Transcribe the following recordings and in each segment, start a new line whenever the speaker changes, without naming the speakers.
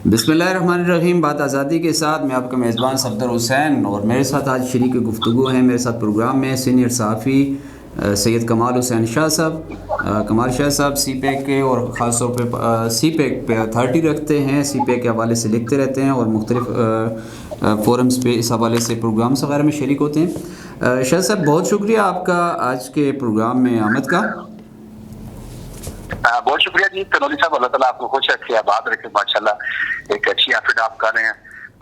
بسم اللہ الرحمن الرحیم. بات آزادی کے ساتھ میں آپ کا میزبان صفدر حسین، اور میرے ساتھ آج شریک گفتگو ہیں میرے ساتھ پروگرام میں سینئر صحافی سید کمال حسین شاہ صاحب. کمال شاہ صاحب سی پیک کے اور خاص طور پہ سی پیک پہ اتھارٹی رکھتے ہیں، سی پیک کے حوالے سے لکھتے رہتے ہیں اور مختلف فورمز پہ اس حوالے سے پروگرامس وغیرہ میں شریک ہوتے ہیں. شاہ صاحب بہت شکریہ آپ کا آج کے پروگرام میں آمد کا.
بہت شکریہ جی تنوری صاحب، اللہ تعالیٰ آپ کو خوش رکھے، آباد رکھے. ماشاءاللہ ایک اچھی ایفرٹ آپ کر رہے ہیں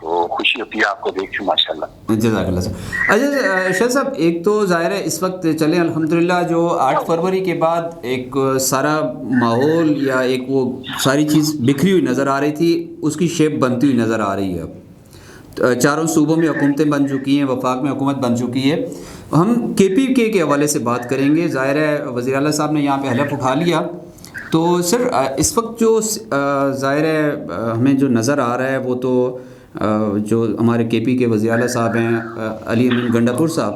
تو خوشی ہوتی ہے آپ کو دیکھ کے ماشاءاللہ.
جزاک اللہ صاحب. اچھا شاہ صاحب، ایک تو ظاہر ہے اس وقت چلیں الحمدللہ جو 8 فروری کے بعد ایک سارا ماحول یا ایک وہ ساری چیز بکھری ہوئی نظر آ رہی تھی، اس کی شیپ بنتی ہوئی نظر آ رہی ہے. اب چاروں صوبوں میں حکومتیں بن چکی ہیں، وفاق میں حکومت بن چکی ہے. ہم KPK کے حوالے سے بات کریں گے. ظاہر ہے وزیر اعلیٰ صاحب نے یہاں پہ حلف اٹھا لیا، تو سر اس وقت جو ظاہر ہے ہمیں جو نظر آ رہا ہے وہ تو جو ہمارے KP کے وزیر اعلیٰ صاحب ہیں علی امین گنڈا پور صاحب،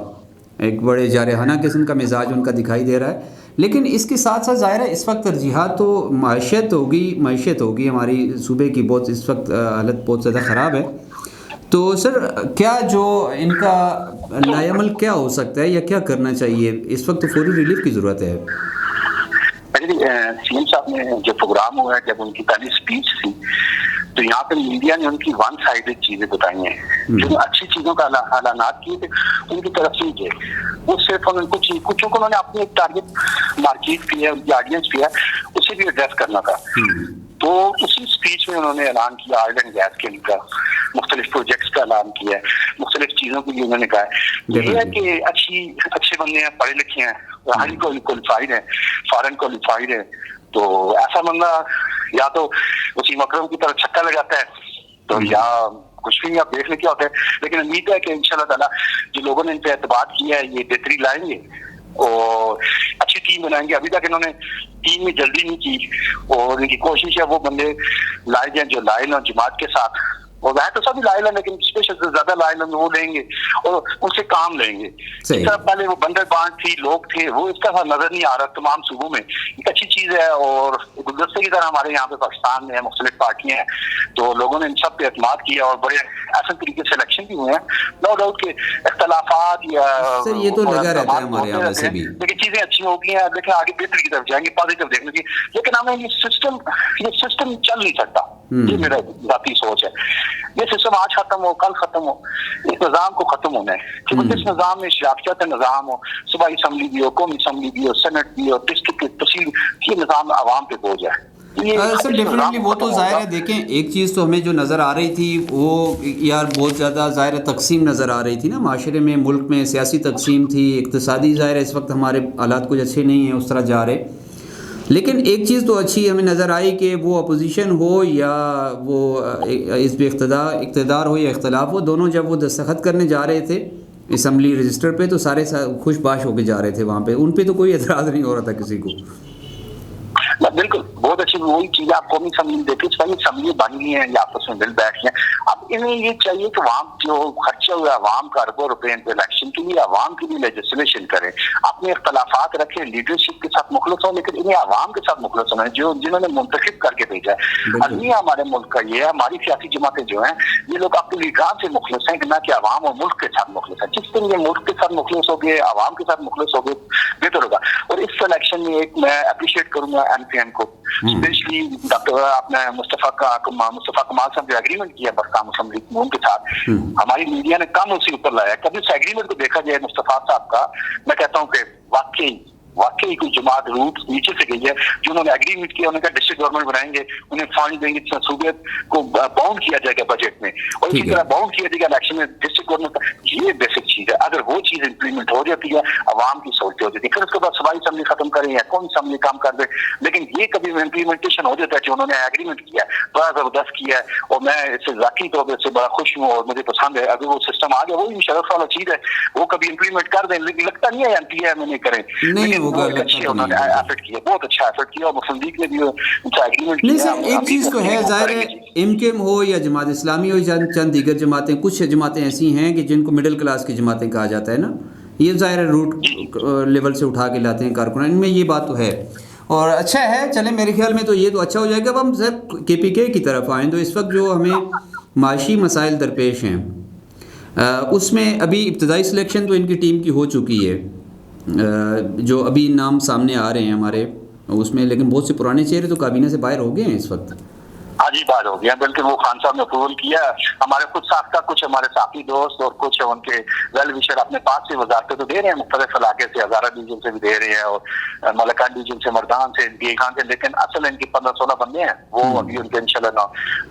ایک بڑے جارحانہ قسم کا مزاج ان کا دکھائی دے رہا ہے. لیکن اس کے ساتھ ساتھ ظاہر ہے اس وقت ترجیحات تو معیشت ہوگی ہماری صوبے کی، بہت اس وقت حالت بہت زیادہ خراب ہے. تو سر کیا جو ان کا لائے عمل کیا ہو سکتا ہے یا کیا کرنا چاہیے؟ اس وقت تو فوری ریلیف کی ضرورت ہے.
CM صاحب نے جو پروگرام ہوا ہے، جب ان کی پہلی اسپیچ تھی تو یہاں پہ میڈیا نے ان کی ون سائیڈڈ چیزیں بتائی ہیں. جو اچھی چیزوں کا اعلانات کیے تھے ان کی طرف سے کیے، وہ صرف کچھ کو انہوں نے اپنی ایک ٹارگیٹ مارکیٹ کی ہے، ان کی آڈینس کی ہے، اسے بھی ایڈریس کرنا تھا. تو اسی اسپیچ میں انہوں نے اعلان کیا آئل اینڈ گیس کے کا، مختلف پروجیکٹس کا اعلان کیا ہے، مختلف چیزوں کے لیے انہوں نے کہا ہے. یہ ہے کہ اچھے بندے ہیں، پڑھے لکھے ہیں، ہائی کوالیفائڈ ہیں، فارن کوالیفائڈ ہیں. تو ایسا بندہ یا تو وسیم اکرم کی طرف چھکا لگاتا ہے تو یا کچھ بھی آپ دیکھ لیں کیا ہوتا ہے. لیکن امید ہے کہ انشاءاللہ تعالیٰ جو لوگوں نے ان پہ اعتماد کیا ہے یہ بہتری لائیں گے اور اچھی ٹیم بنائیں گے. ابھی تک انہوں نے ٹیم میں جلدی نہیں کی اور ان کی کوشش ہے وہ بندے لائے جائیں جو لائل ہیں جماعت کے ساتھ. اور وہ تو سبھی لائل ہیں لیکن اسپیشل سے زیادہ لائل ہیں وہ لیں گے اور ان سے کام لیں گے. اس طرح پہلے وہ بندر بانٹ تھی، لوگ تھے، وہ اس طرح نظر نہیں آ رہا تمام صوبوں میں. ایک اچھی چیز ہے اور گلدستے کی طرح ہمارے یہاں پہ پاکستان میں مختلف پارٹیاں ہیں تو لوگوں نے ان سب پہ اعتماد کیا اور بڑے ایسے طریقے سے الیکشن بھی ہوئے ہیں. نو ڈاؤٹ کہ اختلافات یا
یہ تو لگا رہتا ہے ہمارے یہاں ویسے بھی،
لیکن چیزیں اچھی ہو گئی ہیں. دیکھیں آگے بہتری کی طرف جائیں گے، پازیٹیو دیکھنے کی. لیکن ہمیں یہ سسٹم چل نہیں سکتا، یہ میرا ذاتی سوچ ہے. یہ سسٹم آج ختم ہو کل ختم ہو، اس نظام کو ختم ہونا ہے. کیونکہ اس نظام میں شیاست نظام ہو، صوبائی اسمبلی بھی ہو، قومی اسمبلی بھی ہو، سینٹ بھی ہو، ڈسٹرکٹ کی تحصیل، یہ نظام عوام پہ بوجھ ہے.
سر ڈیفینیٹلی وہ تو ظاہر ہے. دیکھیں ایک چیز تو ہمیں جو نظر آ رہی تھی وہ یار بہت زیادہ ظاہر تقسیم نظر آ رہی تھی نا معاشرے میں، ملک میں سیاسی تقسیم تھی، اقتصادی ظاہر اس وقت ہمارے حالات کچھ اچھے نہیں ہیں اس طرح جا رہے. لیکن ایک چیز تو اچھی ہمیں نظر آئی کہ وہ اپوزیشن ہو یا وہ حزب اقتدار ہو یا اختلاف ہو، دونوں جب وہ دستخط کرنے جا رہے تھے اسمبلی رجسٹر پہ تو سارے خوش باش ہو کے جا رہے تھے وہاں پہ. ان پہ تو کوئی اعتراض نہیں ہو رہا تھا کسی کو.
بالکل بہت اچھی وہی چیز آپ قومی اسمبلی دیکھیں، صحیح اسمبلی بن گئی ہیں یا آپس میں مل بیٹھ گئے. اب انہیں یہ چاہیے کہ عوام جو خرچہ ہوا عوام کا اربوں روپے ان پہ الیکشن کے لیے عوام کے لیے لیجسلیشن کریں، اپنے اختلافات رکھیں، لیڈرشپ کے ساتھ مخلص ہوں، لیکن انہیں عوام کے ساتھ مخلص ہونا ہے جنہوں نے منتخب کر کے بھیجا ہے. المیہ ہمارے ملک کا یہ ہے، ہماری سیاسی جماعتیں جو ہیں یہ لوگ اپنے لیڈران سے مخلص ہیں کہ نہ کہ عوام اور ملک کے ساتھ مخلص ہیں. جس دن یہ ملک کے ساتھ مخلص ہو گئے، عوام کے ساتھ مخلص ہو گئے، بہتر ہوگا. اور اس الیکشن میں ایک میں اپریشیٹ کروں گا MPN کو، اسپیشلی ڈاکٹر اپنے مصطفیٰ کمال صاحب جو ایگریمنٹ کیا برقام اسمبلی ان کے ساتھ، ہماری میڈیا نے کم اسی اوپر لایا. کبھی اس ایگریمنٹ کو دیکھا جائے مصطفیٰ صاحب کا، میں کہتا ہوں کہ واقعی کوئی جماعت روٹ نیچے سے گئی ہے. جو انہوں نے ایگریمنٹ کیا، انہوں نے کہا ڈسٹرکٹ گورنمنٹ بنائیں گے، انہیں فنڈ دیں گے، صوبے کو باؤنڈ کیا جائے گا بجٹ میں، اور اسی طرح باؤنڈ کیا جائے گا الیکشن میں ڈسٹرکٹ گورنمنٹ. یہ بیسک چیز ہے. اگر وہ چیز امپلیمنٹ ہو جاتی ہے عوام کی سہولتیں ہو جاتی ہے. پھر اس کے بعد صوبائی اسمبلی ختم کریں یا کون اسمبلی کام کر دے، لیکن یہ کبھی امپلیمنٹیشن ہو جاتا ہے. جو انہوں نے ایگریمنٹ کیا ہے بڑا زبردست کیا ہے اور میں اس سے ذاتی طور پر سے بڑا خوش ہوں اور مجھے پسند ہے. اگر وہ سسٹم آ گیا وہ بھی شرف والا چیز ہے، وہ کبھی امپلیمنٹ کر دیں. لیکن لگتا نہیں ہے MPA میں نہیں کریں، انہوں نے ایفرٹ کیا، بہت اچھا ایفرٹ کیا اور مسلم لیگ نے بھی ایگریمنٹ
نہیں سر ایک چیز تو ہے ظاہر ہے MKM ہو یا جماعت اسلامی ہو یا چند دیگر جماعتیں، کچھ جماعتیں ایسی ہیں کہ جن کو مڈل کلاس کی جماعتیں کہا جاتا ہے نا، یہ ظاہر ہے روٹ لیول سے اٹھا کے لاتے ہیں کارکنان، ان میں یہ بات تو ہے. اور اچھا ہے، چلیں میرے خیال میں تو یہ تو اچھا ہو جائے گا. اب ہم سر کے پی کے کی طرف آئیں تو اس وقت جو ہمیں معاشی مسائل درپیش ہیں اس میں ابھی ابتدائی سلیکشن تو ان کی ٹیم کی ہو چکی ہے، جو ابھی نام سامنے آ رہے ہیں ہمارے اس میں، لیکن بہت سے پرانے چہرے تو کابینہ سے باہر ہو گئے ہیں اس وقت.
آج ہی بات ہو گیا، بلکہ وہ خان صاحب نے اپروول کیا. ہمارے خود ساختہ کچھ ہمارے ساتھی دوست اور کچھ ان کے ویل وشر اپنے پاس سے وزارتیں تو دے رہے ہیں، مختلف علاقے سے، ہزارہ ڈویژن سے بھی دے رہے ہیں اور ملکان ڈویژن سے، مردان سے، خان سے، لیکن اصل ان کے 15-16 بندے ہیں، وہ ابھی ان کے انشاءاللہ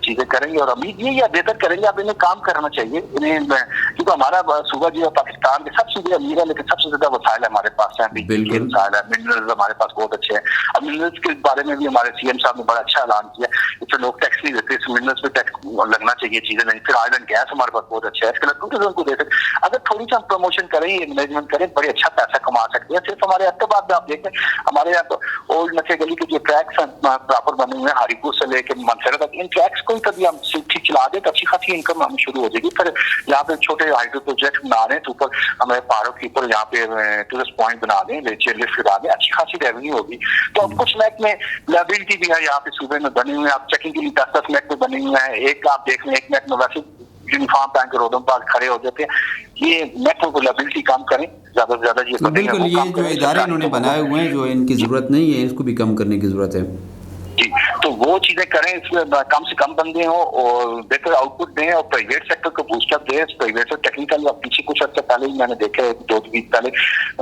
چیزیں کریں گے اور امید یہ یا بہتر کریں گے. اب انہیں کام کرنا چاہیے انہیں، کیونکہ ہمارا صوبہ جو ہے پاکستان کے سب سے بڑے امیر ہے، لیکن سب سے زیادہ وسائل ہمارے پاس ہیں، بجلی کے وسائل ہیں، منرلز ہمارے پاس بہت اچھے ہیں. اب منرلز کے بارے میں بھی ہمارے سی ایم صاحب نے بڑا اچھا اعلان کیا، اس سے لوگ ٹیکس نہیں دیتے، منرلز پہ ٹیکس لگنا چاہیے چیزیں نہیں. پھر آئل اینڈ گیس ہمارے پاس بہت اچھا ہے، اس کے لیے ان کو دے سکتے. اگر تھوڑی سی ہم پروموشن کریں، یہ مینجمنٹ کریں، بڑے اچھا پیسہ کما سکتے ہیں. صرف ہمارے احتباد میں آپ دیکھیں، ہمارے یہاں تو اولڈ نکے گلی کے جو ٹریکس ہیں پراپر بنے ہوئے ہیں، ہاری پور سے لے کے منسرا تک، ان ٹریکس کو کبھی ہم ٹھیک چلا دیں تو اچھی خاصی انکم ہمیں شروع ہو جائے گی. پھر یہاں پہ چھوٹے ہائیڈرو پروجیکٹ بنا رہے ہیں تو اوپر ہمیں پہاڑوں کے اوپر یہاں پہ ٹورسٹ پوائنٹ بنا دیں، لفٹ کرا دیں، اچھی خاصی ریونیو ہوگی. تو اب کچھ محکمے لائبلٹی بھی ہے یہاں پہ صوبے میں بنے ہوئے ہیں، آپ چیکنگ کے لیے 10 محکمے بنے ہوئے ہیں. ایک آپ دیکھ لیں، ایک محکمہ ویسے یونیفارم پہن کے رودوں پاس کھڑے ہو جاتے ہیں. یہ محکموں کو لائبلٹی کام کریں زیادہ سے زیادہ. یہ
بالکل، یہ جو ادارے انہوں نے بنائے ہوئے ہیں جو ان کی ضرورت نہیں ہے، اس کو بھی کم کرنے کی ضرورت ہے.
جی، تو وہ چیزیں کریں، اس میں کم سے کم بندے ہوں اور بہتر آؤٹ پٹ دیں، اور پرائیویٹ سیکٹر کو بوسٹ اپ دیں. پرائیویٹ سے ٹیکنیکل پیچھے کچھ عرصے پہلے ہی میں نے دیکھا ہے، 2 ویک پہلے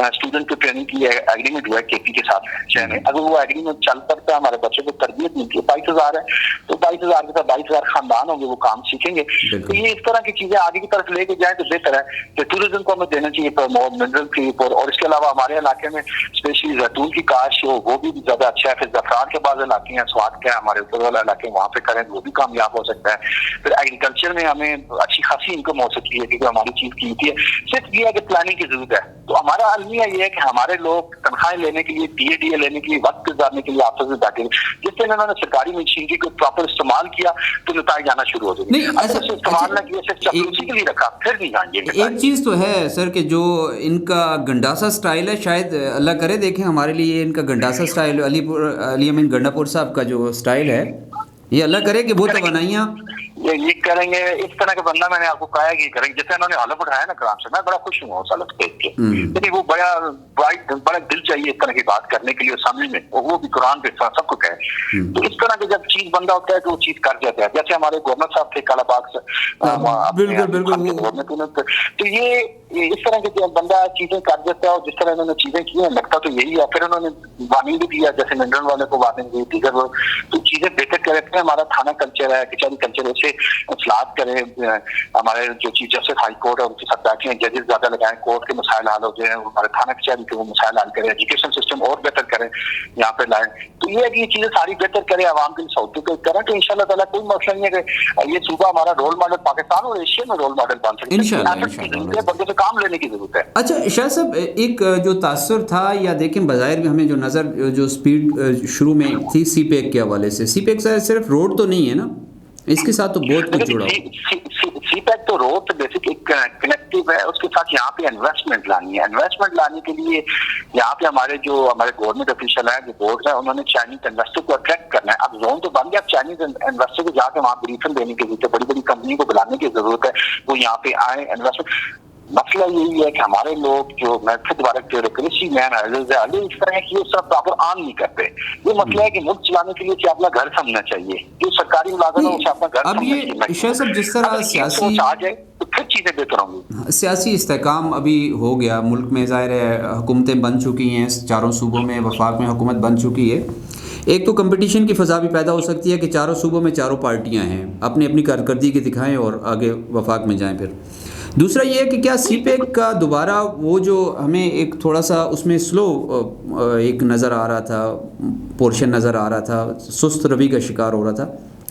اسٹوڈنٹ کو ٹریننگ کی ایگریمنٹ ہوا ہے کے پی کے ساتھ شہر میں. اگر وہ ایگریمنٹ چل پڑتا ہے، ہمارے بچوں کو تربیت ملتی ہے، 22,000 ہے تو 22,000 کے ساتھ 22,000 خاندان ہوں گے، وہ کام سیکھیں گے. تو یہ اس طرح کی چیزیں آگے کی طرف لے کے جائیں تو بہتر ہے. کہ ٹوریزم کو ہمیں دینا چاہیے منرل کے اوپر، اور اس کے علاوہ ہمارے علاقے میں اسپیشلی زیتون کی کاشت ہو، وہ بھی زیادہ اچھا ہے. پھر زعفران کے بعض علاقے ہیں، سوات کے ہمارے اوپر والا علاقے، وہاں پہ کریں وہ بھی کامیاب ہو سکتا ہے. پھر ایگریکلچر میں ہمیں اچھی خاصی انکم ہو سکتی ہے، کیونکہ ہماری چیز قیمتی ہے. صرف یہ ہے کہ پلاننگ کی ضرورت ہے. تو ہمارا المیہ یہ ہے کہ ہمارے لوگ تنخواہیں لینے کے لیے، ڈی اے ڈی اے لینے کے لیے، وقت گزارنے کے لیے آفس میں بیٹھے، جس سے انہوں نے سرکاری مشینری کو پراپر استعمال کیا تو نتائج آنا شروع ہو جائے. اگر اسے استعمال نہ کیا، صرف چپلوسی کے لیے رکھا، پھر نہیں آئیں گے.
ایک چیز تو ہے سر کہ جو ان کا گنڈاسا سٹائل ہے، شاید اللہ کرے دیکھیں ہمارے لیے ان کا گنڈاسا سٹائل، علی امین گنڈا پور صاحب کا جو سٹائل ہے، یہ اللہ کرے کہ بہت توانائیاں
یہ کریں گے. اس طرح کا بندہ میں نے آپ کو کہا کہ کریں گے، جیسے انہوں نے حلف اٹھایا نا کرام سے، میں بڑا خوش ہوں اس حلف دیکھ کے. یعنی وہ بڑا دل چاہیے اس طرح کی بات کرنے کے لیے سامنے میں، وہ بھی قرآن پہ سب کو کہے. تو اس طرح کے جب چیز بندہ ہوتا ہے تو وہ چیز کر جاتا ہے. جیسے ہمارے گورنر صاحب تھے کالا باغ سے، تو یہ اس طرح کے بندہ چیزیں کر دیتا ہے. اور جس طرح انہوں نے چیزیں کی ہیں، لگتا تو یہی ہے. پھر انہوں نے وارننگ بھی دیا، جیسے منڈل والے کو وارننگ دی، دیگر تو چیزیں بہتر کرے. ہمارا تھانہ کلچر ہے، کچہری کلچر، اسے اصلاحات کریں. ہمارے جو چیف جسٹس ہائی کورٹ ہے ان کے ساتھ بیٹھے ہیں، ججز زیادہ لگائیں، کورٹ کے مسائل حل ہو جائیں، ہمارے تھانہ کچہری کے وہ مسائل حل کریں، ایجوکیشن سسٹم اور بہتر کریں، یہاں پہ لائیں. تو یہ ہے کہ یہ چیزیں ساری بہتر کریں، عوام کی سہولتوں کو کریں، تو انشاءاللہ تعالیٰ کوئی مسئلہ نہیں ہے کہ یہ صوبہ ہمارا رول ماڈل پاکستان اور ایشیا میں رول ماڈل بن سکتا ہے. انشاءاللہ بندے سے کام لینے کی ضرورت ہے.
اچھا شاہ صاحب، ایک جو تاثر تھا یا دیکھیں بظاہر بھی ہمیں جو نظر جو سپیڈ شروع میں تھی سی پیک کے حوالے سے، سی پیک صرف روڈ تو نہیں ہے نا، اس کے ساتھ تو بہت کچھ جڑا ہو.
سی پیک تو روڈ تو بیسک ایک کنیکٹو ہے، اس کے ساتھ یہاں پہ انویسٹمنٹ لانی ہے. انویسٹمنٹ لانے کے لیے یہاں پہ ہمارے گورنمنٹ آفیشل ہیں، جو بورڈ ہے، انہوں نے چائنیز انویسٹر کو اٹریکٹ کرنا ہے. اب زون تو بن گیا، اب چائنیز انویسٹر کو جا کے وہاں بریفنگ دینے کی ضرورت ہے، بڑی بڑی کمپنی کو بلانے کی ضرورت ہے، وہ یہاں پہ آئیں انویسٹمنٹ. مسئلہ یہی ہے کہ ہمارے لوگ جو میں پھر دوبارہ بیوروکریسی مین اس طرح ہے کہ یہ سب پراپر آن نہیں کرتے. یہ مسئلہ ہے کہ ملک چلانے کے لیے کہ اپنا گھر سمجھنا چاہیے، جو سرکاری ملازم ہے اسے اپنا گھر سمجھنا چاہیے.
اب یہ شاہ صاحب جس طرح سیاسی
آ جائے تو پھر چیزیں بہتر ہوں گی.
سیاسی استحکام ابھی ہو گیا ملک میں، ظاہر ہے حکومتیں بن چکی ہیں، چاروں صوبوں میں وفاق میں حکومت بن چکی ہے. ایک تو کمپٹیشن کی فضا بھی پیدا ہو سکتی ہے کہ چاروں صوبوں میں چاروں پارٹیاں ہیں، اپنی اپنی کارکردگی دکھائیں اور آگے وفاق میں جائیں. پھر دوسرا یہ ہے کہ کیا سی پیک کا دوبارہ وہ جو ہمیں ایک تھوڑا سا اس میں سلو ایک نظر آ رہا تھا، پورشن نظر آ رہا تھا، سست روی کا شکار ہو رہا تھا،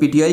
PTI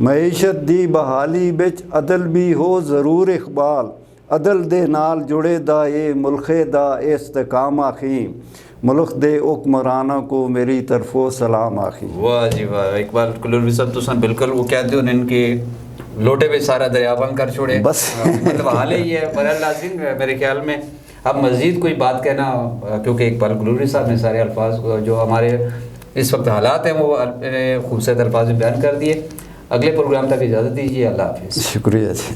معیشت دی بحالی بچ عدل بھی ہو ضرور اقبال عدل دے نال جڑے دا اے ملک دا استحکام آخی ملک دے حکمرانوں کو میری طرفوں سلام آخی.
واہ جی واہ اقبال کلوروی صاحب تو سن بالکل وہ کہتے ہیں ان کے لوٹے پہ سارا دریا بند کر چھوڑے
بس
مطلب حال ہی ہے. برحال ناظرین میرے خیال میں اب مزید کوئی بات کہنا کیونکہ اقبال کلوروی صاحب نے سارے الفاظ جو ہمارے اس وقت حالات ہیں وہ خوبصورت الفاظ میں بیان کر دیے. اگلے پروگرام تک اجازت دیجیے. اللہ حافظ.
شکریہ جی.